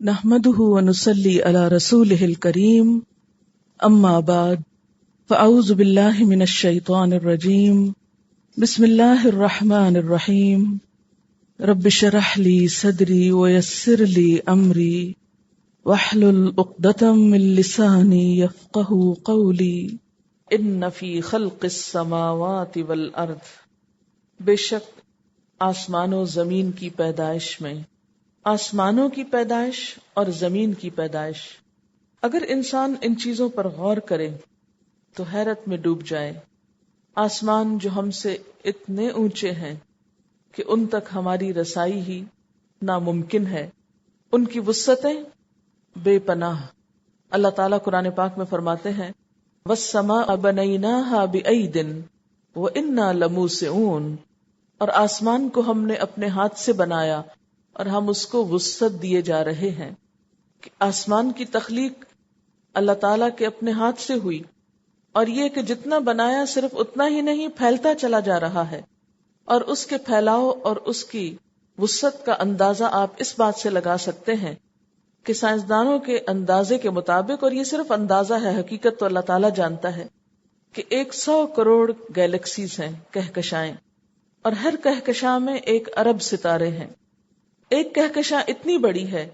نحمده ونصلي على رسوله الكريم اما بعد فاعوذ بالله من الشيطان الرجيم بسم الله الرحمن الرحيم رب اشرح لي صدري ويسر لي امري واحلل عقدة من لساني يفقهوا قولي ان في خلق السماوات والارض، بے شک آسمان و زمین کی پیدائش میں، آسمانوں کی پیدائش اور زمین کی پیدائش، اگر انسان ان چیزوں پر غور کرے تو حیرت میں ڈوب جائے۔ آسمان جو ہم سے اتنے اونچے ہیں کہ ان تک ہماری رسائی ہی ناممکن ہے، ان کی وسعتیں بے پناہ۔ اللہ تعالیٰ قرآن پاک میں فرماتے ہیں وَالسَّمَاءَ بَنَيْنَاهَا بِأَيْدٍ وَإِنَّا لَمُوسِعُونَ، اور آسمان کو ہم نے اپنے ہاتھ سے بنایا اور ہم اس کو وسعت دیے جا رہے ہیں۔ کہ آسمان کی تخلیق اللہ تعالیٰ کے اپنے ہاتھ سے ہوئی، اور یہ کہ جتنا بنایا صرف اتنا ہی نہیں، پھیلتا چلا جا رہا ہے، اور اس کے پھیلاؤ اور اس کی وسعت کا اندازہ آپ اس بات سے لگا سکتے ہیں کہ سائنسدانوں کے اندازے کے مطابق، اور یہ صرف اندازہ ہے، حقیقت تو اللہ تعالیٰ جانتا ہے، کہ 100 کروڑ گیلیکسیز ہیں، کہکشائیں، اور ہر کہکشاں میں 1 ارب ستارے ہیں۔ ایک کہکشاں اتنی بڑی ہے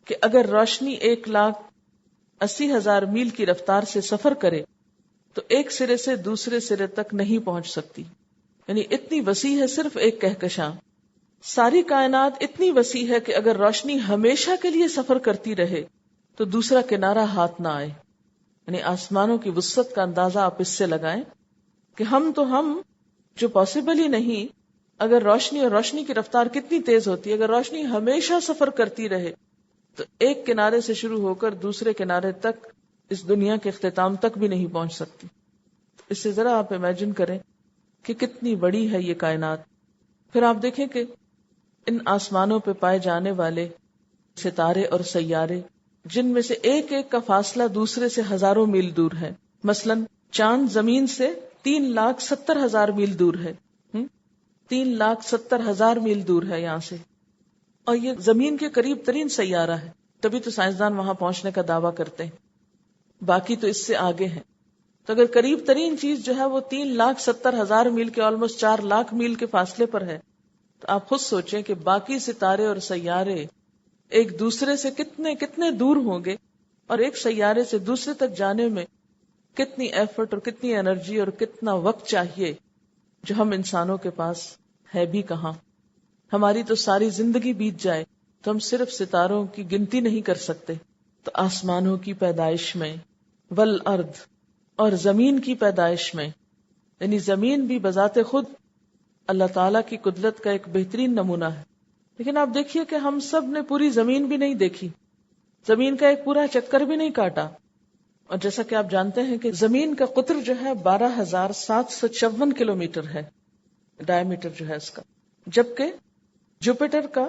کہ اگر روشنی 1,80,000 میل کی رفتار سے سفر کرے تو ایک سرے سے دوسرے سرے تک نہیں پہنچ سکتی، یعنی اتنی وسیع ہے صرف ایک کہکشاں۔ ساری کائنات اتنی وسیع ہے کہ اگر روشنی ہمیشہ کے لیے سفر کرتی رہے تو دوسرا کنارہ ہاتھ نہ آئے۔ یعنی آسمانوں کی وسعت کا اندازہ آپ اس سے لگائیں کہ ہم جو پاسبل ہی نہیں، اگر روشنی اور روشنی کی رفتار کتنی تیز ہوتی ہے، اگر روشنی ہمیشہ سفر کرتی رہے تو ایک کنارے سے شروع ہو کر دوسرے کنارے تک، اس دنیا کے اختتام تک بھی نہیں پہنچ سکتی۔ اس سے ذرا آپ امیجن کریں کہ کتنی بڑی ہے یہ کائنات۔ پھر آپ دیکھیں کہ ان آسمانوں پہ پائے جانے والے ستارے اور سیارے، جن میں سے ایک ایک کا فاصلہ دوسرے سے ہزاروں میل دور ہے۔ مثلا چاند زمین سے 3,70,000 میل دور ہے، 3,70,000 میل دور ہے یہاں سے، اور یہ زمین کے قریب ترین سیارہ ہے، تبھی تو سائنسدان وہاں پہنچنے کا دعویٰ کرتے ہیں، باقی تو اس سے آگے ہیں۔ تو اگر قریب ترین چیز جو ہے وہ 3,70,000 میل کے آلموسٹ 4 لاکھ میل کے فاصلے پر ہے، تو آپ خود سوچیں کہ باقی ستارے اور سیارے ایک دوسرے سے کتنے دور ہوں گے، اور ایک سیارے سے دوسرے تک جانے میں کتنی ایفرٹ اور کتنی انرجی اور کتنا وقت چاہیے، جو ہم انسانوں کے پاس ہے بھی کہاں۔ ہماری تو ساری زندگی بیت جائے تو ہم صرف ستاروں کی گنتی نہیں کر سکتے۔ تو آسمانوں کی پیدائش میں، والارض، اور زمین کی پیدائش میں، یعنی زمین بھی بذات خود اللہ تعالیٰ کی قدرت کا ایک بہترین نمونہ ہے۔ لیکن آپ دیکھیے کہ ہم سب نے پوری زمین بھی نہیں دیکھی، زمین کا ایک پورا چکر بھی نہیں کاٹا، اور جیسا کہ آپ جانتے ہیں کہ زمین کا قطر جو ہے 12,754 کلومیٹر ہے، ڈائیمیٹر جو ہے اس کا، جبکہ جوپیٹر کا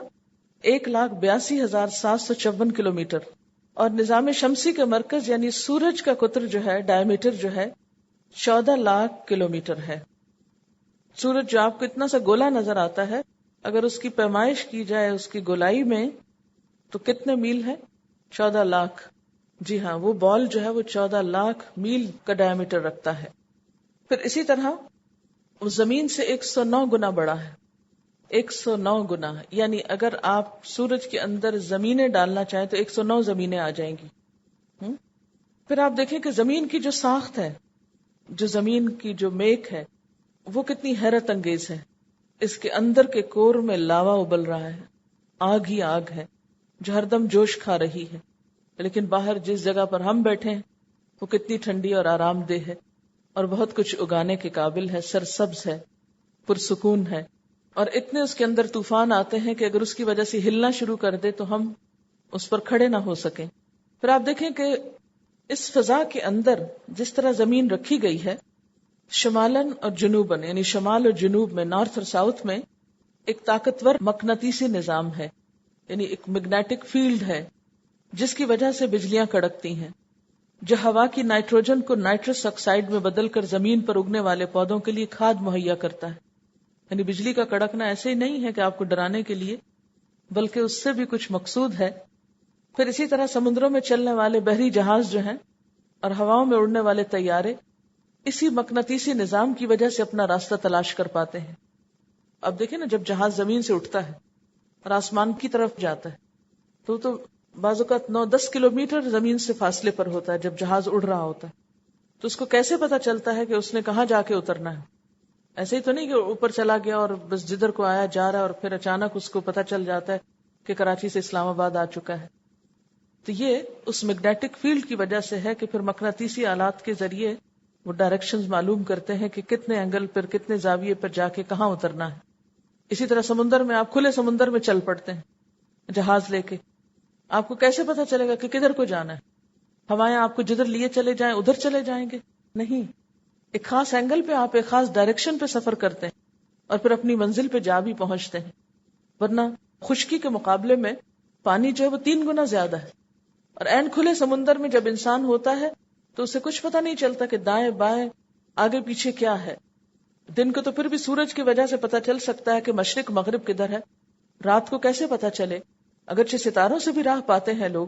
1,82,754 کلومیٹر، اور نظام شمسی کے مرکز یعنی سورج کا قطر جو ہے، ڈائیمیٹر جو ہے 14 لاکھ کلومیٹر ہے۔ سورج جو آپ کو اتنا سا گولا نظر آتا ہے، اگر اس کی پیمائش کی جائے اس کی گولائی میں تو کتنے میل ہے؟ 14 لاکھ۔ جی ہاں، وہ بال جو ہے وہ 14 لاکھ میل کا ڈائیمیٹر رکھتا ہے۔ پھر اسی طرح وہ زمین سے 109 گنا بڑا ہے، 109 گنا، یعنی اگر آپ سورج کے اندر زمینیں ڈالنا چاہیں تو 109 زمینیں آ جائیں گی۔ پھر آپ دیکھیں کہ زمین کی جو ساخت ہے، جو زمین کی جو میک ہے، وہ کتنی حیرت انگیز ہے۔ اس کے اندر کے کور میں لاوا ابل رہا ہے، آگ ہی آگ ہے جو ہر دم جوش کھا رہی ہے، لیکن باہر جس جگہ پر ہم بیٹھے ہیں وہ کتنی ٹھنڈی اور آرام دہ ہے، اور بہت کچھ اگانے کے قابل ہے، سرسبز ہے، پرسکون ہے، اور اتنے اس کے اندر طوفان آتے ہیں کہ اگر اس کی وجہ سے ہلنا شروع کر دے تو ہم اس پر کھڑے نہ ہو سکیں۔ پھر آپ دیکھیں کہ اس فضا کے اندر جس طرح زمین رکھی گئی ہے، شمالاً اور جنوباً، یعنی شمال اور جنوب میں، نارتھ اور ساؤتھ میں ایک طاقتور مقناطیسی نظام ہے، یعنی ایک میگنیٹک فیلڈ ہے جس کی وجہ سے بجلیاں کڑکتی ہیں، جو ہوا کی نائٹروجن کو نائٹرس آکسائڈ میں بدل کر زمین پر اگنے والے پودوں کے لیے کھاد مہیا کرتا ہے۔ یعنی بجلی کا کڑکنا ایسے ہی نہیں ہے کہ آپ کو ڈرانے کے لیے، بلکہ اس سے بھی کچھ مقصود ہے پھر اسی طرح سمندروں میں چلنے والے بحری جہاز جو ہیں اور ہواؤں میں اڑنے والے طیارے اسی مقناطیسی نظام کی وجہ سے اپنا راستہ تلاش کر پاتے ہیں. اب دیکھیں نا، جب جہاز زمین سے اٹھتا ہے اور آسمان کی طرف جاتا ہے تو بعض اوقات 9-10 کلومیٹر زمین سے فاصلے پر ہوتا ہے جب جہاز اڑ رہا ہوتا ہے. تو اس کو کیسے پتا چلتا ہے کہ اس نے کہاں جا کے اترنا ہے؟ ایسے ہی تو نہیں کہ اوپر چلا گیا اور بس جدھر کو آیا جا رہا ہے اور پھر اچانک اس کو پتا چل جاتا ہے کہ کراچی سے اسلام آباد آ چکا ہے. تو یہ اس میگنیٹک فیلڈ کی وجہ سے ہے کہ پھر مقناطیسی آلات کے ذریعے وہ ڈائریکشنز معلوم کرتے ہیں کہ کتنے اینگل پر کتنے زاویے پر جا کے کہاں اترنا ہے. اسی طرح سمندر میں آپ کھلے سمندر میں چل پڑتے ہیں جہاز لے کے، آپ کو کیسے پتا چلے گا کہ کدھر کو جانا ہے؟ ہوائیں آپ کو جدھر لیے چلے جائیں ادھر چلے جائیں گے؟ نہیں، ایک خاص اینگل پہ آپ ایک خاص ڈائریکشن پہ سفر کرتے ہیں اور پھر اپنی منزل پہ جا بھی پہنچتے ہیں. ورنہ خشکی کے مقابلے میں پانی جو ہے وہ 3 گنا زیادہ ہے، اور عین کھلے سمندر میں جب انسان ہوتا ہے تو اسے کچھ پتا نہیں چلتا کہ دائیں بائیں آگے پیچھے کیا ہے. دن کو تو پھر بھی سورج کی وجہ سے پتا چل سکتا ہے کہ مشرق مغرب کدھر ہے. رات کو کیسے پتا چلے؟ اگرچہ ستاروں سے بھی راہ پاتے ہیں لوگ،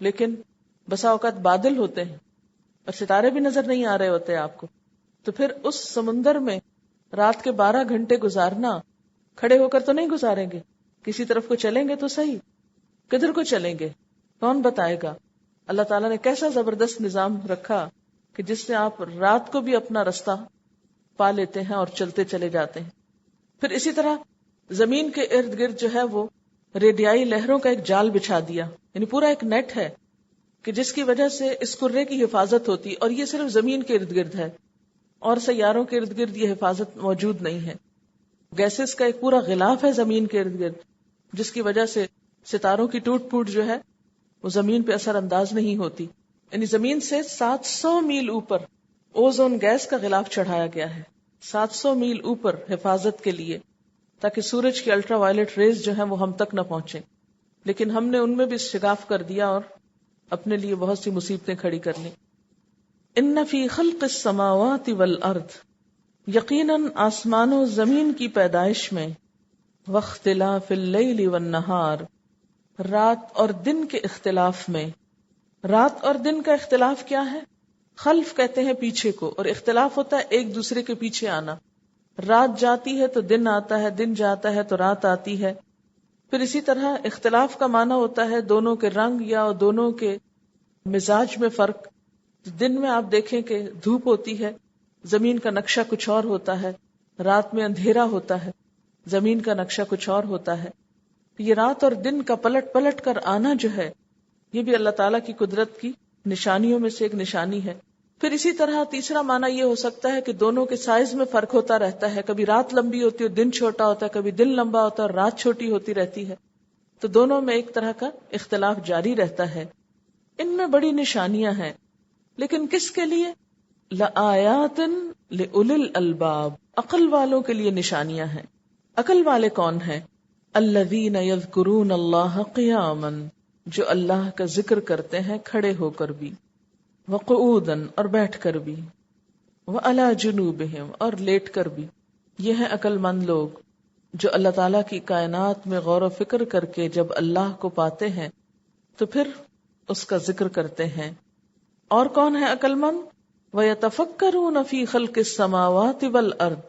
لیکن بسا اوقات بادل ہوتے ہیں اور ستارے بھی نظر نہیں آ رہے ہوتے آپ کو. تو پھر اس سمندر میں رات کے 12 گھنٹے گزارنا کھڑے ہو کر تو نہیں گزاریں گے، کسی طرف کو چلیں گے تو صحیح. کدھر کو چلیں گے کون بتائے گا؟ اللہ تعالیٰ نے کیسا زبردست نظام رکھا کہ جس سے آپ رات کو بھی اپنا راستہ پا لیتے ہیں اور چلتے چلے جاتے ہیں. پھر اسی طرح زمین کے ارد گرد جو ہے وہ ریڈیائی لہروں کا ایک جال بچھا دیا، یعنی پورا ایک نیٹ ہے کہ جس کی وجہ سے اس کرے کی حفاظت ہوتی، اور یہ صرف زمین کے ارد گرد ہے اور سیاروں کے ارد گرد یہ حفاظت موجود نہیں ہے. گیسز کا ایک پورا غلاف ہے زمین کے ارد گرد، جس کی وجہ سے ستاروں کی ٹوٹ پھوٹ جو ہے وہ زمین پہ اثر انداز نہیں ہوتی. یعنی زمین سے 700 میل اوپر اوزون گیس کا غلاف چڑھایا گیا ہے، 700 میل اوپر حفاظت کے لیے، تاکہ سورج کی الٹرا وائلٹ ریز جو ہیں وہ ہم تک نہ پہنچیں. لیکن ہم نے ان میں بھی شگاف کر دیا اور اپنے لیے بہت سی مصیبتیں کھڑی کر لی. ان فی خلق السماوات والارض، یقیناً آسمان و زمین کی پیدائش میں، واختلاف اللیل والنہار، رات اور دن کے اختلاف میں. رات اور دن کا اختلاف کیا ہے؟ خلف کہتے ہیں پیچھے کو، اور اختلاف ہوتا ہے ایک دوسرے کے پیچھے آنا. رات جاتی ہے تو دن آتا ہے، دن جاتا ہے تو رات آتی ہے. پھر اسی طرح اختلاف کا معنی ہوتا ہے دونوں کے رنگ یا دونوں کے مزاج میں فرق. دن میں آپ دیکھیں کہ دھوپ ہوتی ہے، زمین کا نقشہ کچھ اور ہوتا ہے. رات میں اندھیرا ہوتا ہے، زمین کا نقشہ کچھ اور ہوتا ہے. یہ رات اور دن کا پلٹ پلٹ کر آنا جو ہے، یہ بھی اللہ تعالیٰ کی قدرت کی نشانیوں میں سے ایک نشانی ہے. پھر اسی طرح تیسرا معنی یہ ہو سکتا ہے کہ دونوں کے سائز میں فرق ہوتا رہتا ہے. کبھی رات لمبی ہوتی ہے دن چھوٹا ہوتا ہے، کبھی دن لمبا ہوتا ہے اور رات چھوٹی ہوتی رہتی ہے. تو دونوں میں ایک طرح کا اختلاف جاری رہتا ہے. ان میں بڑی نشانیاں ہیں، لیکن کس کے لیے؟ لآیات لأولی الالباب، عقل والوں کے لیے نشانیاں ہیں. عقل والے کون ہیں؟ الذین یذکرون اللہ قیاما، جو اللہ کا ذکر کرتے ہیں کھڑے ہو کر بھی، وقعودا اور بیٹھ کر بھی، وعلی جنوبہم اور لیٹ کر بھی. یہ ہیں عقل مند لوگ جو اللہ تعالیٰ کی کائنات میں غور و فکر کر کے جب اللہ کو پاتے ہیں تو پھر اس کا ذکر کرتے ہیں. اور کون ہے عقل مند؟ وَيَتَفَكَّرُونَ فِي خَلْقِ السَّمَاوَاتِ وَالْأَرْضِ،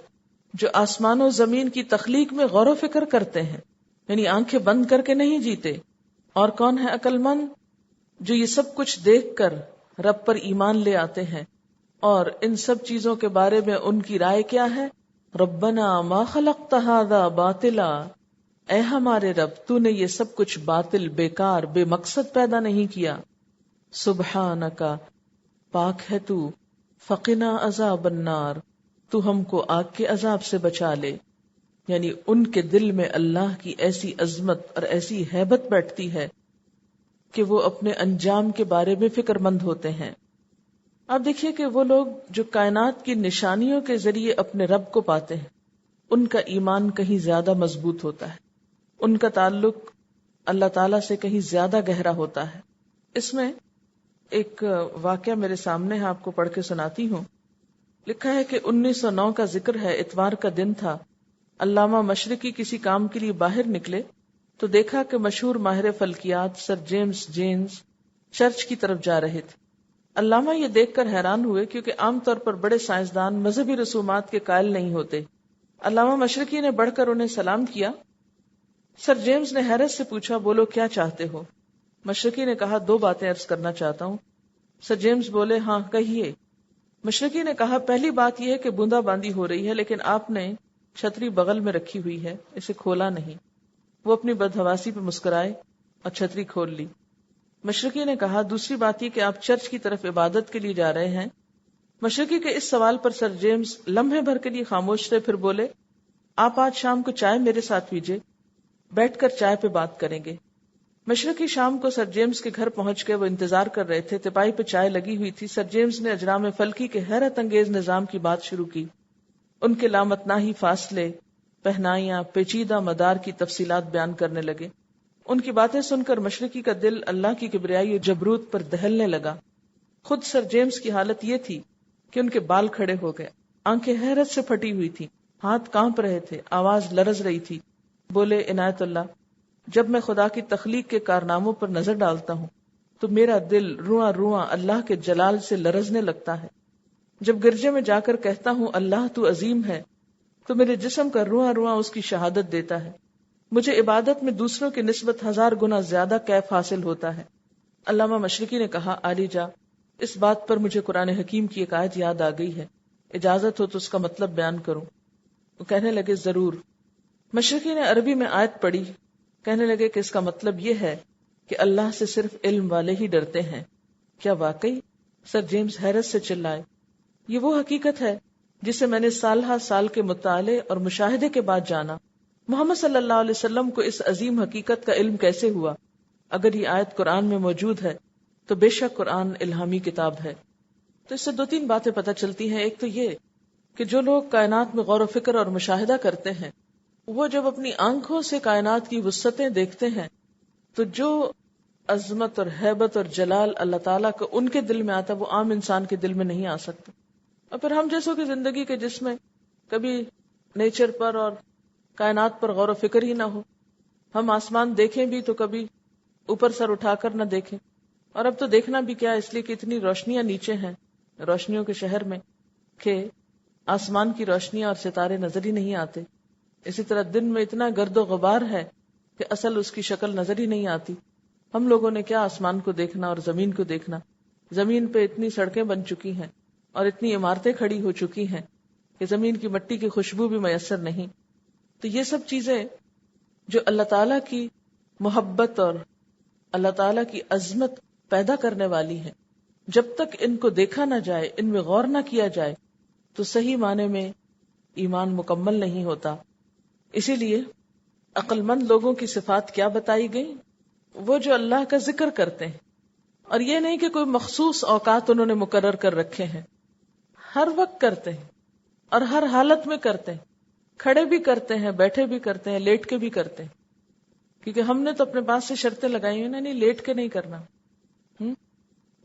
جو آسمان و زمین کی تخلیق میں غور و فکر کرتے ہیں، یعنی آنکھیں بند کر کے نہیں جیتے. اور کون ہے عقل مند؟ جو یہ سب کچھ دیکھ کر رب پر ایمان لے آتے ہیں اور ان سب چیزوں کے بارے میں ان کی رائے کیا ہے؟ ربنا ما خلقت هذا باطلا، اے ہمارے رب تو نے یہ سب کچھ باطل، بیکار، بے مقصد پیدا نہیں کیا. سبحانک، پاک ہے تو، فقنا عذاب النار، تو ہم کو آگ کے عذاب سے بچا لے. یعنی ان کے دل میں اللہ کی ایسی عظمت اور ایسی ہیبت بیٹھتی ہے کہ وہ اپنے انجام کے بارے میں فکر مند ہوتے ہیں. آپ دیکھیے کہ وہ لوگ جو کائنات کی نشانیوں کے ذریعے اپنے رب کو پاتے ہیں، ان کا ایمان کہیں زیادہ مضبوط ہوتا ہے، ان کا تعلق اللہ تعالیٰ سے کہیں زیادہ گہرا ہوتا ہے. اس میں ایک واقعہ میرے سامنے ہے، آپ کو پڑھ کے سناتی ہوں. لکھا ہے کہ 1909 کا ذکر ہے، اتوار کا دن تھا. علامہ مشرقی کسی کام کے لیے باہر نکلے تو دیکھا کہ مشہور ماہر فلکیات سر جیمز جینز چرچ کی طرف جا رہے تھے۔ علامہ یہ دیکھ کر حیران ہوئے کیونکہ عام طور پر بڑے سائنسدان مذہبی رسومات کے قائل نہیں ہوتے۔ علامہ مشرقی نے بڑھ کر انہیں سلام کیا۔ سر جیمز نے حیرت سے پوچھا، بولو کیا چاہتے ہو؟ مشرقی نے کہا، 2 باتیں عرض کرنا چاہتا ہوں۔ سر جیمز بولے، ہاں کہیے۔ مشرقی نے کہا، پہلی بات یہ ہے کہ بوندا باندی ہو رہی ہے، لیکن آپ نے چھتری بغل میں رکھی ہوئی ہے، اسے کھولا نہیں۔ وہ اپنی بدحواسی پہ مسکرائے اور چھتری کھول لی۔ مشرقی نے کہا، دوسری بات یہ کہ آپ چرچ کی طرف عبادت کے لیے جا رہے ہیں۔ مشرقی کے اس سوال پر سر جیمز لمحے بھر کے لیے خاموش رہے، پھر بولے، آپ آج شام کو چائے میرے ساتھ پیجیے، بیٹھ کر چائے پہ بات کریں گے۔ مشرقی شام کو سر جیمز کے گھر پہنچ کے وہ انتظار کر رہے تھے۔ تپائی پہ چائے لگی ہوئی تھی۔ سر جیمز نے اجرام فلکی کے حیرت انگیز نظام کی بات شروع کی۔ ان کے لامتناہی فاصلے، پہنائیاں، پیچیدہ مدار کی تفصیلات بیان کرنے لگے۔ ان کی باتیں سن کر مشرقی کا دل اللہ کی کبریائی و جبروت پر دہلنے لگا۔ خود سر جیمز کی حالت یہ تھی کہ ان کے بال کھڑے ہو گئے، آنکھیں حیرت سے پھٹی ہوئی تھی، ہاتھ کانپ رہے تھے، آواز لرز رہی تھی۔ بولے، عنایت اللہ، جب میں خدا کی تخلیق کے کارناموں پر نظر ڈالتا ہوں تو میرا دل رواں رواں اللہ کے جلال سے لرزنے لگتا ہے۔ جب گرجے میں جا کر کہتا ہوں اللہ تو عظیم ہے، تو میرے جسم کا رواں رواں اس کی شہادت دیتا ہے۔ مجھے عبادت میں دوسروں کی نسبت 1000 گنا زیادہ کیف حاصل ہوتا ہے۔ علامہ مشرقی نے کہا، عالی جا، اس بات پر مجھے قرآن حکیم کی ایک آیت یاد آ گئی ہے، اجازت ہو تو اس کا مطلب بیان کروں؟ وہ کہنے لگے، ضرور۔ مشرقی نے عربی میں آیت پڑھی، کہنے لگے کہ اس کا مطلب یہ ہے کہ اللہ سے صرف علم والے ہی ڈرتے ہیں۔ کیا واقعی؟ سر جیمز حیرت سے چلائے، یہ وہ حقیقت ہے جسے میں نے سالہ سال کے مطالعے اور مشاہدے کے بعد جانا۔ محمد صلی اللہ علیہ وسلم کو اس عظیم حقیقت کا علم کیسے ہوا؟ اگر یہ آیت قرآن میں موجود ہے تو بے شک قرآن الہامی کتاب ہے۔ تو اس سے 2-3 باتیں پتہ چلتی ہیں۔ ایک تو یہ کہ جو لوگ کائنات میں غور و فکر اور مشاہدہ کرتے ہیں، وہ جب اپنی آنکھوں سے کائنات کی وسعتیں دیکھتے ہیں تو جو عظمت اور ہیبت اور جلال اللہ تعالیٰ کا ان کے دل میں آتا ہے وہ عام انسان کے دل میں نہیں آ سکتا۔ اور پھر ہم جیسوں کی زندگی کے جس میں کبھی نیچر پر اور کائنات پر غور و فکر ہی نہ ہو، ہم آسمان دیکھیں بھی تو کبھی اوپر سر اٹھا کر نہ دیکھیں، اور اب تو دیکھنا بھی کیا، اس لیے کہ اتنی روشنیاں نیچے ہیں روشنیوں کے شہر میں کہ آسمان کی روشنیاں اور ستارے نظر ہی نہیں آتے۔ اسی طرح دن میں اتنا گرد و غبار ہے کہ اصل اس کی شکل نظر ہی نہیں آتی۔ ہم لوگوں نے کیا آسمان کو دیکھنا اور زمین کو دیکھنا، زمین پہ اتنی سڑکیں بن چکی ہیں اور اتنی عمارتیں کھڑی ہو چکی ہیں کہ زمین کی مٹی کی خوشبو بھی میسر نہیں۔ تو یہ سب چیزیں جو اللہ تعالیٰ کی محبت اور اللہ تعالیٰ کی عظمت پیدا کرنے والی ہیں، جب تک ان کو دیکھا نہ جائے، ان میں غور نہ کیا جائے تو صحیح معنی میں ایمان مکمل نہیں ہوتا۔ اسی لیے عقل مند لوگوں کی صفات کیا بتائی گئی؟ وہ جو اللہ کا ذکر کرتے ہیں، اور یہ نہیں کہ کوئی مخصوص اوقات انہوں نے مقرر کر رکھے ہیں، ہر وقت کرتے ہیں اور ہر حالت میں کرتے ہیں، کھڑے بھی کرتے ہیں، بیٹھے بھی کرتے ہیں، لیٹ کے بھی کرتے ہیں، کیونکہ ہم نے تو اپنے پاس سے شرطیں لگائی ہیں، نہیں لیٹ کے نہیں کرنا،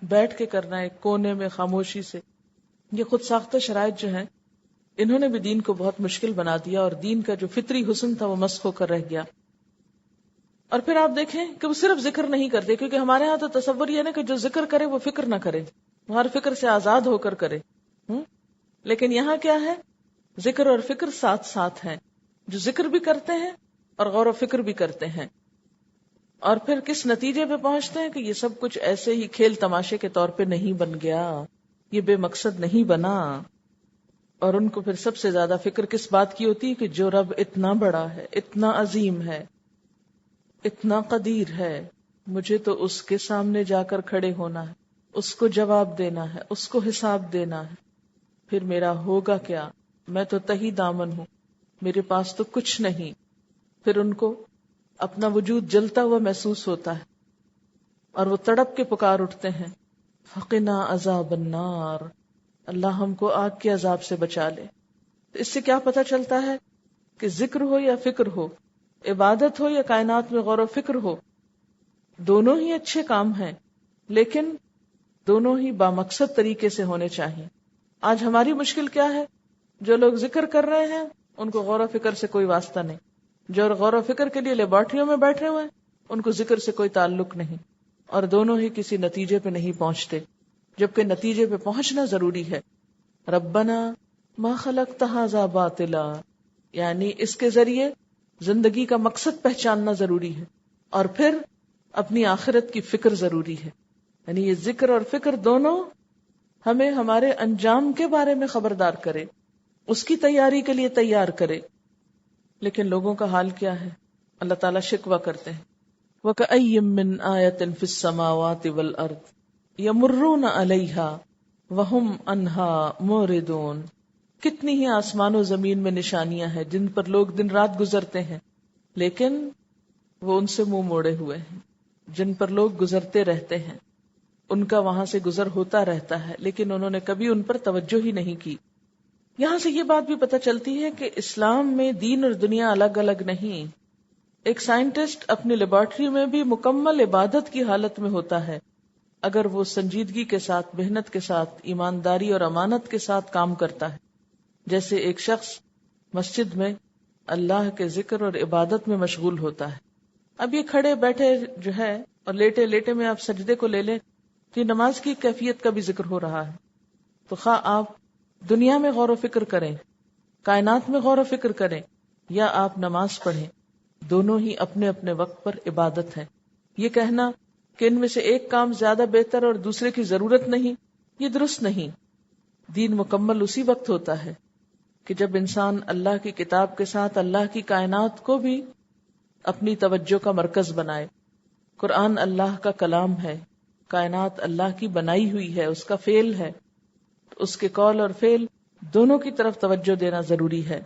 بیٹھ کے کرنا ہے، کونے میں خاموشی سے۔ یہ خود ساختہ شرائط جو ہیں انہوں نے بھی دین کو بہت مشکل بنا دیا، اور دین کا جو فطری حسن تھا وہ مسخ ہو کر رہ گیا۔ اور پھر آپ دیکھیں کہ وہ صرف ذکر نہیں کرتے، کیونکہ ہمارے ہاں تو تصور یہ نا کہ جو ذکر کرے وہ فکر نہ کرے، وہ ہر فکر سے آزاد ہو کر کرے، لیکن یہاں کیا ہے، ذکر اور فکر ساتھ ساتھ ہیں، جو ذکر بھی کرتے ہیں اور غور و فکر بھی کرتے ہیں۔ اور پھر کس نتیجے پہ پہنچتے ہیں کہ یہ سب کچھ ایسے ہی کھیل تماشے کے طور پہ نہیں بن گیا، یہ بے مقصد نہیں بنا۔ اور ان کو پھر سب سے زیادہ فکر کس بات کی ہوتی ہے کہ جو رب اتنا بڑا ہے، اتنا عظیم ہے، اتنا قدیر ہے، مجھے تو اس کے سامنے جا کر کھڑے ہونا ہے، اس کو جواب دینا ہے، اس کو حساب دینا ہے، پھر میرا ہوگا کیا، میں تو تہی دامن ہوں، میرے پاس تو کچھ نہیں۔ پھر ان کو اپنا وجود جلتا ہوا محسوس ہوتا ہے اور وہ تڑپ کے پکار اٹھتے ہیں، فقنا عذاب النار، اللہ ہم کو آگ کے عذاب سے بچا لے۔ تو اس سے کیا پتہ چلتا ہے کہ ذکر ہو یا فکر ہو، عبادت ہو یا کائنات میں غور و فکر ہو، دونوں ہی اچھے کام ہیں، لیکن دونوں ہی بامقصد طریقے سے ہونے چاہیے۔ آج ہماری مشکل کیا ہے، جو لوگ ذکر کر رہے ہیں ان کو غور و فکر سے کوئی واسطہ نہیں، جو غور و فکر کے لیے لیبارٹریوں میں بیٹھے ہوئے ہیں ان کو ذکر سے کوئی تعلق نہیں، اور دونوں ہی کسی نتیجے پہ نہیں پہنچتے، جبکہ نتیجے پہ پہنچنا ضروری ہے۔ ربنا ما خلقت ھذا باطلا، یعنی اس کے ذریعے زندگی کا مقصد پہچاننا ضروری ہے، اور پھر اپنی آخرت کی فکر ضروری ہے۔ یعنی یہ ذکر اور فکر دونوں ہمیں ہمارے انجام کے بارے میں خبردار کرے، اس کی تیاری کے لیے تیار کرے۔ لیکن لوگوں کا حال کیا ہے؟ اللہ تعالیٰ شکوہ کرتے ہیں، وَكَأَيٍّ مِّنْ آيَةٍ فِي السَّمَاوَاتِ وَالْأَرْضِ يَمُرُّونَ عَلَيْهَا وَهُمْ عَنْهَا مُعْرِضُونَ، کتنی ہی آسمان و زمین میں نشانیاں ہیں جن پر لوگ دن رات گزرتے ہیں لیکن وہ ان سے منہ موڑے ہوئے ہیں، جن پر لوگ گزرتے رہتے ہیں، ان کا وہاں سے گزر ہوتا رہتا ہے لیکن انہوں نے کبھی ان پر توجہ ہی نہیں کی۔ یہاں سے یہ بات بھی پتہ چلتی ہے کہ اسلام میں دین اور دنیا الگ الگ نہیں۔ ایک سائنٹسٹ اپنی لیبارٹری میں بھی مکمل عبادت کی حالت میں ہوتا ہے اگر وہ سنجیدگی کے ساتھ، محنت کے ساتھ، ایمانداری اور امانت کے ساتھ کام کرتا ہے، جیسے ایک شخص مسجد میں اللہ کے ذکر اور عبادت میں مشغول ہوتا ہے۔ اب یہ کھڑے بیٹھے جو ہے اور لیٹے لیٹے میں آپ سجدے کو لے لیں تو یہ نماز کی کیفیت کا بھی ذکر ہو رہا ہے۔ تو خواہ آپ دنیا میں غور و فکر کریں، کائنات میں غور و فکر کریں، یا آپ نماز پڑھیں، دونوں ہی اپنے اپنے وقت پر عبادت ہے۔ یہ کہنا کہ ان میں سے ایک کام زیادہ بہتر اور دوسرے کی ضرورت نہیں، یہ درست نہیں۔ دین مکمل اسی وقت ہوتا ہے کہ جب انسان اللہ کی کتاب کے ساتھ اللہ کی کائنات کو بھی اپنی توجہ کا مرکز بنائے۔ قرآن اللہ کا کلام ہے، کائنات اللہ کی بنائی ہوئی ہے، اس کا فعل ہے، تو اس کے قول اور فعل دونوں کی طرف توجہ دینا ضروری ہے۔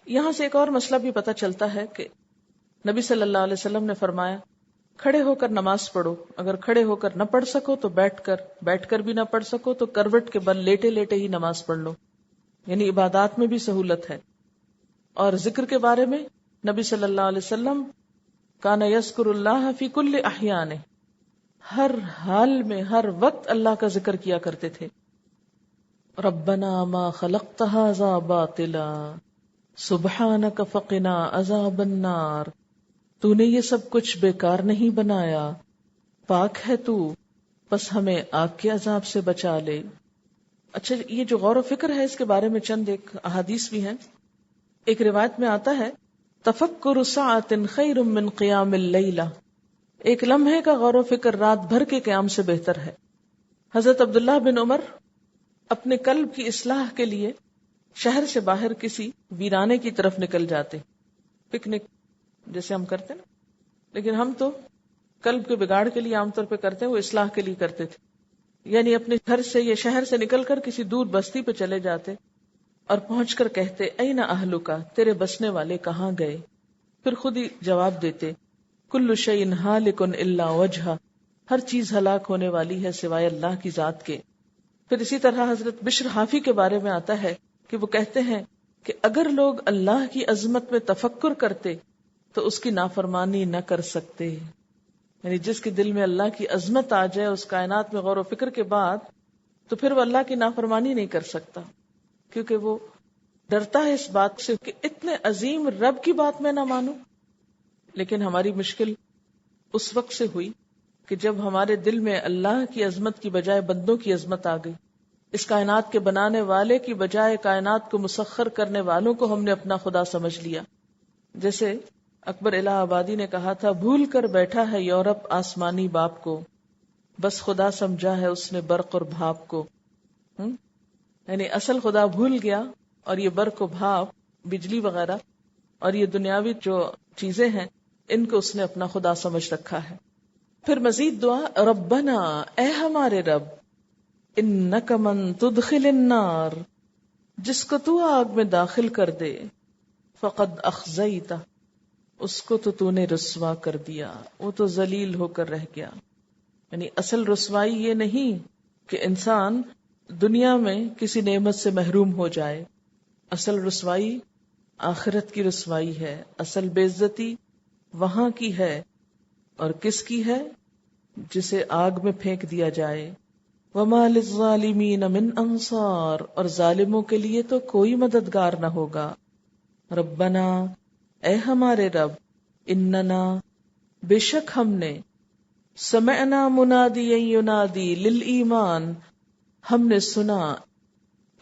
یہاں سے ایک اور مسئلہ بھی پتہ چلتا ہے کہ نبی صلی اللہ علیہ وسلم نے فرمایا کھڑے ہو کر نماز پڑھو، اگر کھڑے ہو کر نہ پڑھ سکو تو بیٹھ کر بھی نہ پڑھ سکو تو کروٹ کے بل لیٹے لیٹے ہی نماز پڑھ لو، یعنی عبادات میں بھی سہولت ہے۔ اور ذکر کے بارے میں نبی صلی اللہ علیہ وسلم کان یذکر اللہ فی کل احیانہ، ہر حال میں ہر وقت اللہ کا ذکر کیا کرتے تھے۔ ربنا ما خلقت ھذا باطلا سبحانک فقنا عذاب النار، تو نے یہ سب کچھ بیکار نہیں بنایا، پاک ہے تو، بس ہمیں آگ کے عذاب سے بچا لے۔ اچھا، یہ جو غور و فکر ہے اس کے بارے میں چند ایک احادیث بھی ہیں۔ ایک روایت میں آتا ہے تفکر ساعۃ خیر من قیام اللیلہ، ایک لمحے کا غور و فکر رات بھر کے قیام سے بہتر ہے۔ حضرت عبداللہ بن عمر اپنے قلب کی اصلاح کے لیے شہر سے باہر کسی ویرانے کی طرف نکل جاتے، پکنک جیسے ہم کرتے نا، لیکن ہم تو قلب کے بگاڑ کے لیے عام طور پہ کرتے ہیں، وہ اصلاح کے لیے کرتے تھے۔ یعنی اپنے گھر سے یا شہر سے نکل کر کسی دور بستی پہ چلے جاتے اور پہنچ کر کہتے این اہلک، تیرے بسنے والے کہاں گئے؟ پھر خود ہی جواب دیتے کل شیء ہالک الا وجہہ، ہر چیز ہلاک ہونے والی ہے سوائے اللہ کی ذات کے۔ پھر اسی طرح حضرت بشر حافی کے بارے میں آتا ہے کہ وہ کہتے ہیں کہ اگر لوگ اللہ کی عظمت میں تفکر کرتے تو اس کی نافرمانی نہ کر سکتے، یعنی جس کے دل میں اللہ کی عظمت آ جائے اس کائنات میں غور و فکر کے بعد، تو پھر وہ اللہ کی نافرمانی نہیں کر سکتا، کیونکہ وہ ڈرتا ہے اس بات سے کہ اتنے عظیم رب کی بات میں نہ مانوں۔ لیکن ہماری مشکل اس وقت سے ہوئی کہ جب ہمارے دل میں اللہ کی عظمت کی بجائے بندوں کی عظمت آ گئی، اس کائنات کے بنانے والے کی بجائے کائنات کو مسخر کرنے والوں کو ہم نے اپنا خدا سمجھ لیا۔ جیسے اکبر الہ آبادی نے کہا تھا بھول کر بیٹھا ہے یورپ آسمانی باپ کو، بس خدا سمجھا ہے اس نے برق اور بھاپ کو۔ یعنی اصل خدا بھول گیا، اور یہ برق و بھاپ، بجلی وغیرہ اور یہ دنیاوی جو چیزیں ہیں ان کو اس نے اپنا خدا سمجھ رکھا ہے۔ پھر مزید دعا ربنا، اے ہمارے رب، انک من تدخل النار، جس کو تو آگ میں داخل کر دے، فقد اخزیتہ، اس کو تو نے رسوا کر دیا، وہ تو ذلیل ہو کر رہ گیا۔ یعنی اصل رسوائی یہ نہیں کہ انسان دنیا میں کسی نعمت سے محروم ہو جائے، اصل رسوائی آخرت کی رسوائی ہے، اصل بے عزتی وہاں کی ہے، اور کس کی ہے؟ جسے آگ میں پھینک دیا جائے۔ وَمَا لِلظَّالِمِينَ مِنْ أَنصَارٍ، اور ظالموں کے لیے تو کوئی مددگار نہ ہوگا۔ ربنا اے ہمارے رب، اننا بے شک ہم نے، سمعنا منادیا ینادی للایمان، ہم نے سنا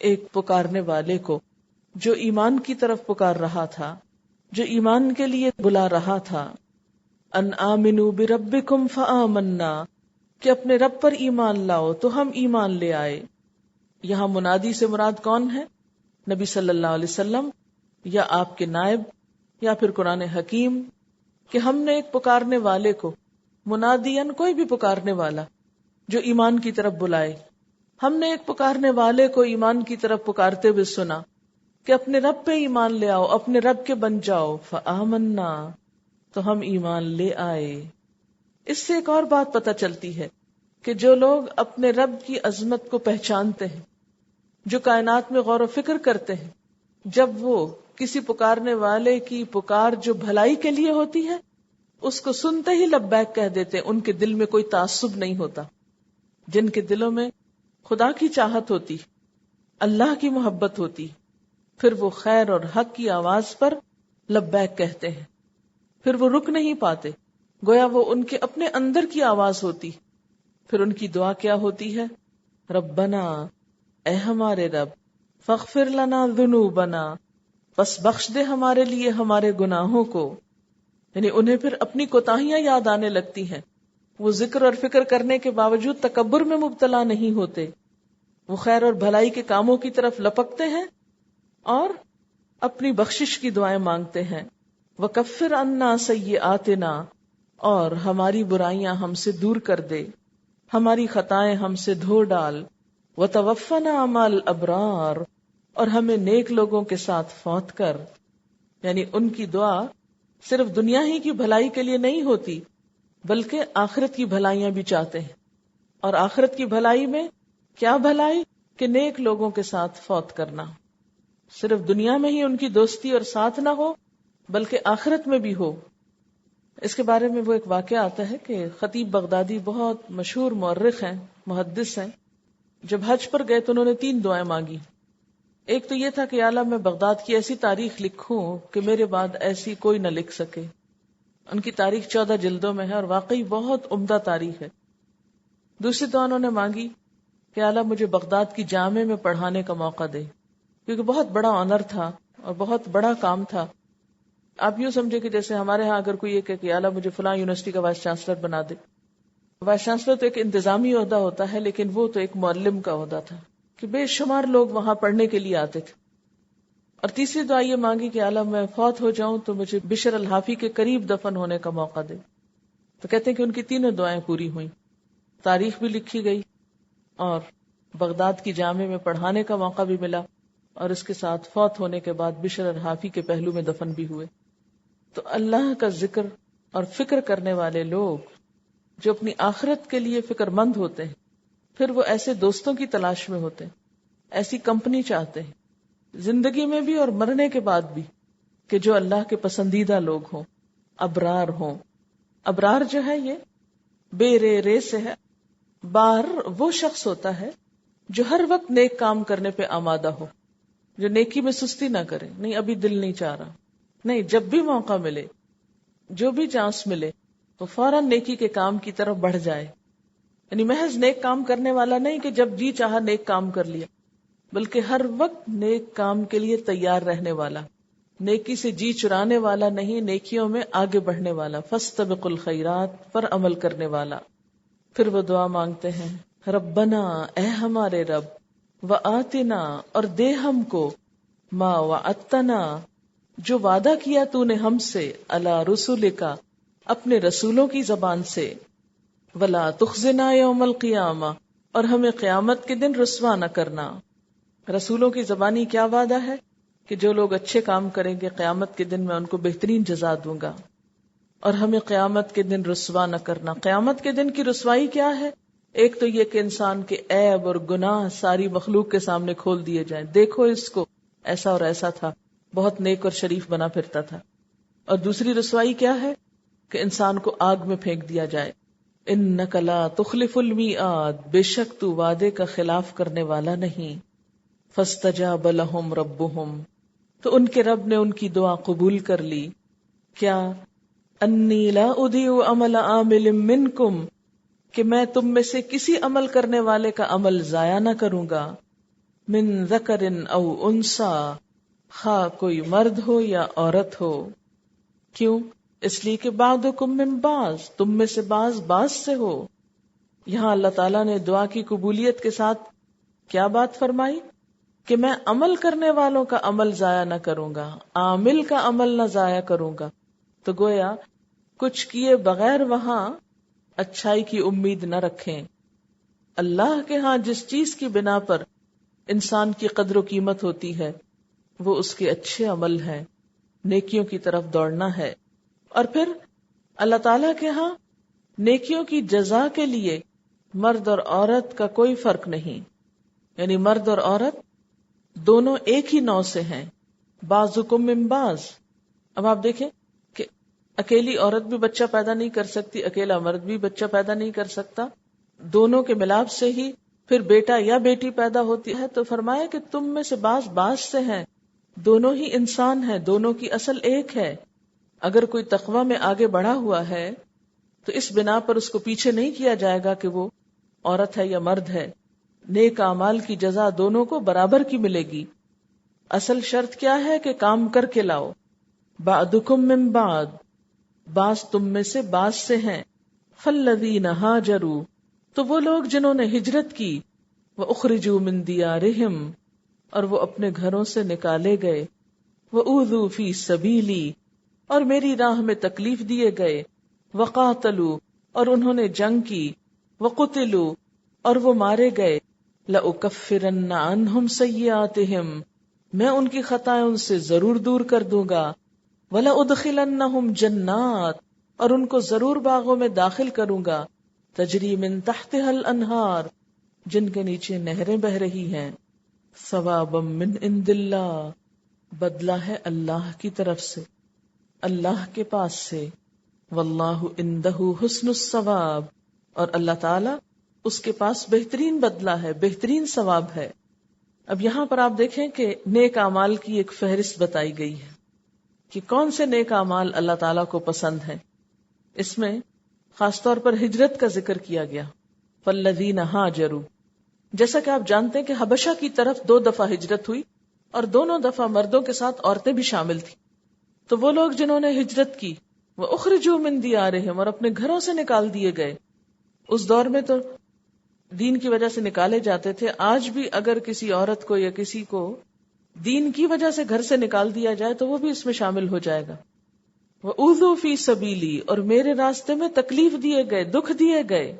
ایک پکارنے والے کو جو ایمان کی طرف پکار رہا تھا، جو ایمان کے لیے بلا رہا تھا، ان آمنوا بربکم فآمنا، کہ اپنے رب پر ایمان لاؤ تو ہم ایمان لے آئے۔ یہاں منادی سے مراد کون ہے؟ نبی صلی اللہ علیہ وسلم یا آپ کے نائب یا پھر قرآن حکیم، کہ ہم نے ایک پکارنے والے کو، منادین کوئی بھی پکارنے والا جو ایمان کی طرف بلائے، ہم نے ایک پکارنے والے کو ایمان کی طرف پکارتے ہوئے سنا کہ اپنے رب پہ ایمان لے آؤ، اپنے رب کے بن جاؤ، فآمنا، تو ہم ایمان لے آئے۔ اس سے ایک اور بات پتہ چلتی ہے کہ جو لوگ اپنے رب کی عظمت کو پہچانتے ہیں، جو کائنات میں غور و فکر کرتے ہیں، جب وہ کسی پکارنے والے کی پکار جو بھلائی کے لیے ہوتی ہے اس کو سنتے ہی لبیک کہہ دیتے، ان کے دل میں کوئی تعصب نہیں ہوتا۔ جن کے دلوں میں خدا کی چاہت ہوتی، اللہ کی محبت ہوتی، پھر وہ خیر اور حق کی آواز پر لبیک کہتے ہیں، پھر وہ رک نہیں پاتے، گویا وہ ان کے اپنے اندر کی آواز ہوتی۔ پھر ان کی دعا کیا ہوتی ہے؟ ربنا، اے ہمارے رب، فاغفر لنا ذنوبنا، پس بخش دے ہمارے لیے ہمارے گناہوں کو۔ یعنی انہیں پھر اپنی کوتاہیاں یاد آنے لگتی ہیں، وہ ذکر اور فکر کرنے کے باوجود تکبر میں مبتلا نہیں ہوتے، وہ خیر اور بھلائی کے کاموں کی طرف لپکتے ہیں اور اپنی بخشش کی دعائیں مانگتے ہیں۔ وَكَفِّرْ عَنَّا سَيِّئَاتِنَا، اور ہماری برائیاں ہم سے دور کر دے، ہماری خطائیں ہم سے دھو ڈال۔ وَتَوَفَّنَا مَعَ الْأَبْرَارِ، اور ہمیں نیک لوگوں کے ساتھ فوت کر۔ یعنی ان کی دعا صرف دنیا ہی کی بھلائی کے لیے نہیں ہوتی بلکہ آخرت کی بھلائیاں بھی چاہتے ہیں۔ اور آخرت کی بھلائی میں کیا بھلائی؟ کہ نیک لوگوں کے ساتھ فوت کرنا، صرف دنیا میں ہی ان کی دوستی اور ساتھ نہ ہو بلکہ آخرت میں بھی ہو۔ اس کے بارے میں وہ ایک واقعہ آتا ہے کہ خطیب بغدادی بہت مشہور مورخ ہیں، محدث ہیں، جب حج پر گئے تو انہوں نے 3 دعائیں مانگی۔ ایک تو یہ تھا کہ یا اللہ میں بغداد کی ایسی تاریخ لکھوں کہ میرے بعد ایسی کوئی نہ لکھ سکے۔ ان کی تاریخ 14 جلدوں میں ہے اور واقعی بہت عمدہ تاریخ ہے۔ دوسری دعا انہوں نے مانگی کہ یا اللہ مجھے بغداد کی جامع میں پڑھانے کا موقع دے، کیونکہ بہت بڑا آنر تھا اور بہت بڑا کام تھا۔ آپ یوں سمجھے کہ جیسے ہمارے ہاں اگر کوئی یہ کہ یا اللہ مجھے فلاں یونیورسٹی کا وائس چانسلر بنا دے۔ وائس چانسلر تو ایک انتظامی عہدہ ہوتا ہے، لیکن وہ تو ایک معلم کا عہدہ تھا کہ بے شمار لوگ وہاں پڑھنے کے لیے آتے تھے۔ اور تیسری دعا یہ مانگی کہ اللہ میں فوت ہو جاؤں تو مجھے بشر الحافی کے قریب دفن ہونے کا موقع دے۔ تو کہتے ہیں کہ ان کی 3 دعائیں پوری ہوئیں، تاریخ بھی لکھی گئی اور بغداد کی جامع میں پڑھانے کا موقع بھی ملا، اور اس کے ساتھ فوت ہونے کے بعد بشر الحافی کے پہلو میں دفن بھی ہوئے۔ تو اللہ کا ذکر اور فکر کرنے والے لوگ جو اپنی آخرت کے لیے فکر مند ہوتے ہیں، پھر وہ ایسے دوستوں کی تلاش میں ہوتے ہیں، ایسی کمپنی چاہتے ہیں زندگی میں بھی اور مرنے کے بعد بھی، کہ جو اللہ کے پسندیدہ لوگ ہوں، ابرار ہوں۔ ابرار جو ہے یہ بے رے سے ہے، بار وہ شخص ہوتا ہے جو ہر وقت نیک کام کرنے پہ آمادہ ہو، جو نیکی میں سستی نہ کرے، نہیں ابھی دل نہیں چاہ رہا، نہیں جب بھی موقع ملے، جو بھی چانس ملے تو فوراً نیکی کے کام کی طرف بڑھ جائے۔ یعنی محض نیک کام کرنے والا نہیں کہ جب جی چاہا نیک کام کر لیا، بلکہ ہر وقت نیک کام کے لیے تیار رہنے والا، نیکی سے جی چرانے والا نہیں، نیکیوں میں آگے بڑھنے والا، فاستبقوا الخیرات پر عمل کرنے والا۔ پھر وہ دعا مانگتے ہیں، ربنا، اے ہمارے رب، وآتنا، اور دے ہم کو، ما وعدتنا، جو وعدہ کیا تو نے ہم سے، علی رسولک، اپنے رسولوں کی زبان سے، ولا تخزنا یوم القیامہ، اور ہمیں قیامت کے دن رسوا نہ کرنا۔ رسولوں کی زبانی کیا وعدہ ہے کہ جو لوگ اچھے کام کریں گے قیامت کے دن میں ان کو بہترین جزا دوں گا، اور ہمیں قیامت کے دن رسوا نہ کرنا۔ قیامت کے دن کی رسوائی کیا ہے؟ ایک تو یہ کہ انسان کے عیب اور گناہ ساری مخلوق کے سامنے کھول دیے جائیں، دیکھو اس کو، ایسا اور ایسا تھا، بہت نیک اور شریف بنا پھرتا تھا۔ اور دوسری رسوائی کیا ہے کہ انسان کو آگ میں پھینک دیا جائے، انک لا تخلف المیعاد، بے شک تو وعدے کا خلاف کرنے والا نہیں۔ فاستجاب لهم ربهم، تو ان کے رب نے ان کی دعا قبول کر لی۔ کیا انی لا اضیع عمل عامل منکم، کہ میں تم میں سے کسی عمل کرنے والے کا عمل ضائع نہ کروں گا، من ذکر او انثی، خواہ کوئی مرد ہو یا عورت ہو. کیوں؟ اس لیے کہ بعضکم من بعض، تم میں سے بعض سے ہو. یہاں اللہ تعالیٰ نے دعا کی قبولیت کے ساتھ کیا بات فرمائی کہ میں عمل کرنے والوں کا عمل ضائع نہ کروں گا، عامل کا عمل نہ ضائع کروں گا. تو گویا کچھ کیے بغیر وہاں اچھائی کی امید نہ رکھیں. اللہ کے ہاں جس چیز کی بنا پر انسان کی قدر و قیمت ہوتی ہے وہ اس کے اچھے عمل ہیں، نیکیوں کی طرف دوڑنا ہے. اور پھر اللہ تعالیٰ کے ہاں نیکیوں کی جزا کے لیے مرد اور عورت کا کوئی فرق نہیں، یعنی مرد اور عورت دونوں ایک ہی نوع سے ہیں، بعضکم من بعض. اب آپ دیکھیں کہ اکیلی عورت بھی بچہ پیدا نہیں کر سکتی، اکیلا مرد بھی بچہ پیدا نہیں کر سکتا، دونوں کے ملاپ سے ہی پھر بیٹا یا بیٹی پیدا ہوتی ہے. تو فرمایا کہ تم میں سے بعض سے ہیں، دونوں ہی انسان ہیں، دونوں کی اصل ایک ہے. اگر کوئی تقوی میں آگے بڑھا ہوا ہے تو اس بنا پر اس کو پیچھے نہیں کیا جائے گا کہ وہ عورت ہے یا مرد ہے. نیک اعمال کی جزا دونوں کو برابر کی ملے گی. اصل شرط کیا ہے کہ کام کر کے لاؤ. بعضکم من بعض، بعض تم میں سے بعض سے ہیں. فالذین ہاجروا، تو وہ لوگ جنہوں نے ہجرت کی، واخرجوا من دیارہم، اور وہ اپنے گھروں سے نکالے گئے، واوذوا فی سبیلی، اور میری راہ میں تکلیف دیے گئے، وقاتلوا، اور انہوں نے جنگ کی، وقتلوا، اور وہ مارے گئے، لأکفرن عنہم سیئاتہم، میں ان کی خطائیں ان سے ضرور دور کر دوں گا، وَلَأُدْخِلَنَّهُمْ جَنَّاتٍ، اور ان کو ضرور باغوں میں داخل کروں گا، تجری من تحتها الانہار، جن کے نیچے نہریں بہ رہی ہیں، ثوابا من عند اللہ، بدلہ ہے اللہ کی طرف سے، اللہ کے پاس سے، واللہ عندہ حسن الثواب، اور اللہ تعالی اس کے پاس بہترین بدلہ ہے، بہترین ثواب ہے. اب یہاں پر آپ دیکھیں کہ نیک اعمال کی ایک فہرست بتائی گئی ہے کہ کون سے نیک اعمال اللہ تعالیٰ کو پسند ہیں. اس میں خاص طور پر ہجرت کا ذکر کیا گیا، فالذین ہاجروا. جیسا کہ آپ جانتے ہیں کہ حبشہ کی طرف 2 دفعہ ہجرت ہوئی اور دونوں دفعہ مردوں کے ساتھ عورتیں بھی شامل تھیں. تو وہ لوگ جنہوں نے ہجرت کی، وہ اخرجوا من دیارہم، اور اپنے گھروں سے نکال دیے گئے. اس دور میں تو دین کی وجہ سے نکالے جاتے تھے. آج بھی اگر کسی عورت کو یا کسی کو دین کی وجہ سے گھر سے نکال دیا جائے تو وہ بھی اس میں شامل ہو جائے گا. وَأُوذُوا فِي سَبِيلِي، اور میرے راستے میں تکلیف دیے گئے، دکھ دیے گئے.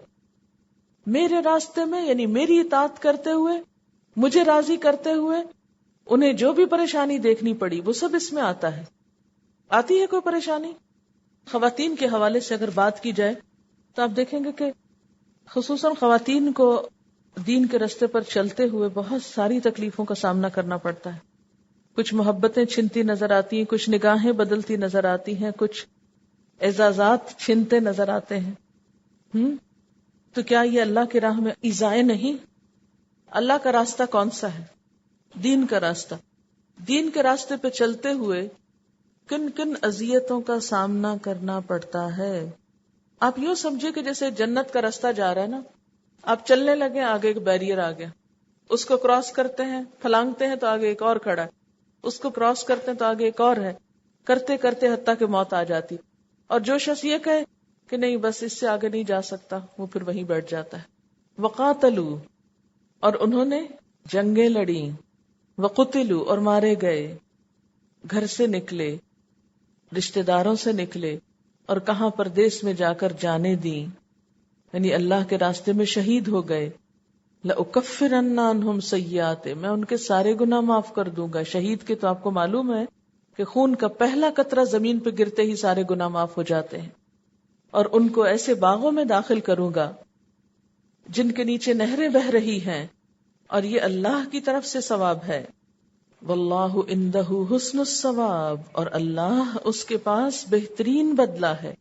میرے راستے میں یعنی میری اطاعت کرتے ہوئے، مجھے راضی کرتے ہوئے انہیں جو بھی پریشانی دیکھنی پڑی وہ سب اس میں آتا ہے. آتی ہے کوئی پریشانی؟ خواتین کے حوالے سے اگر بات کی جائے تو آپ دیکھیں گے کہ خصوصاً خواتین کو دین کے راستے پر چلتے ہوئے بہت ساری تکلیفوں کا سامنا کرنا پڑتا ہے. کچھ محبتیں چھنتی نظر آتی ہیں، کچھ نگاہیں بدلتی نظر آتی ہیں، کچھ اعزازات چھنتے نظر آتے ہیں. تو کیا یہ اللہ کی راہ میں ایذائے نہیں؟ اللہ کا راستہ کون سا ہے؟ دین کا راستہ. دین کے راستے پہ چلتے ہوئے کن کن اذیتوں کا سامنا کرنا پڑتا ہے. آپ یوں سمجھے کہ جیسے جنت کا راستہ جا رہا ہے نا، آپ چلنے لگے، آگے ایک بیریئر آ گیا، اس کو کراس کرتے ہیں، پھلانگتے ہیں تو آگے ایک اور کھڑا ہے، اس کو کراس کرتے ہیں تو آگے ایک اور ہے، کرتے کرتے حتیٰ کہ موت آ جاتی. اور جو شخص یہ کہے کہ نہیں بس اس سے آگے نہیں جا سکتا، وہ پھر وہیں بیٹھ جاتا ہے. وقاتلوا، اور انہوں نے جنگیں لڑیں، وقتلوا، اور مارے گئے، گھر سے نکلے، رشتہ داروں سے نکلے، اور کہاں پردیس میں جا کر جانیں دیں، یعنی اللہ کے راستے میں شہید ہو گئے. لَأُكَفِّرَنَّ عَنْهُمْ سَيِّئَاتِهِمْ، میں ان کے سارے گناہ معاف کر دوں گا. شہید کے تو آپ کو معلوم ہے کہ خون کا پہلا قطرہ زمین پہ گرتے ہی سارے گناہ معاف ہو جاتے ہیں. اور ان کو ایسے باغوں میں داخل کروں گا جن کے نیچے نہریں بہ رہی ہیں، اور یہ اللہ کی طرف سے ثواب ہے. واللہ عندہ حسن الثواب، اور اللہ اس کے پاس بہترین بدلہ ہے.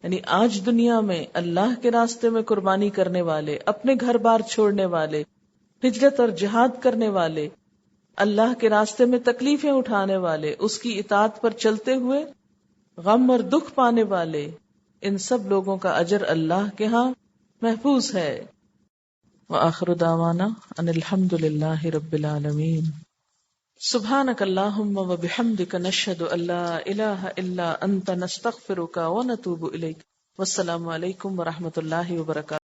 یعنی آج دنیا میں اللہ کے راستے میں قربانی کرنے والے، اپنے گھر بار چھوڑنے والے، ہجرت اور جہاد کرنے والے، اللہ کے راستے میں تکلیفیں اٹھانے والے، اس کی اطاعت پر چلتے ہوئے غم اور دکھ پانے والے ان سب لوگوں کا اجر اللہ کے ہاں محفوظ ہے۔ وآخر دعوانا ان الحمد للہ رب العالمین۔ سبحانک اللہم وبحمدک نشہد ان لا الہ الا انت نستغفرک ونتوب الیک۔ والسلام علیکم ورحمۃ اللہ وبرکاتہ۔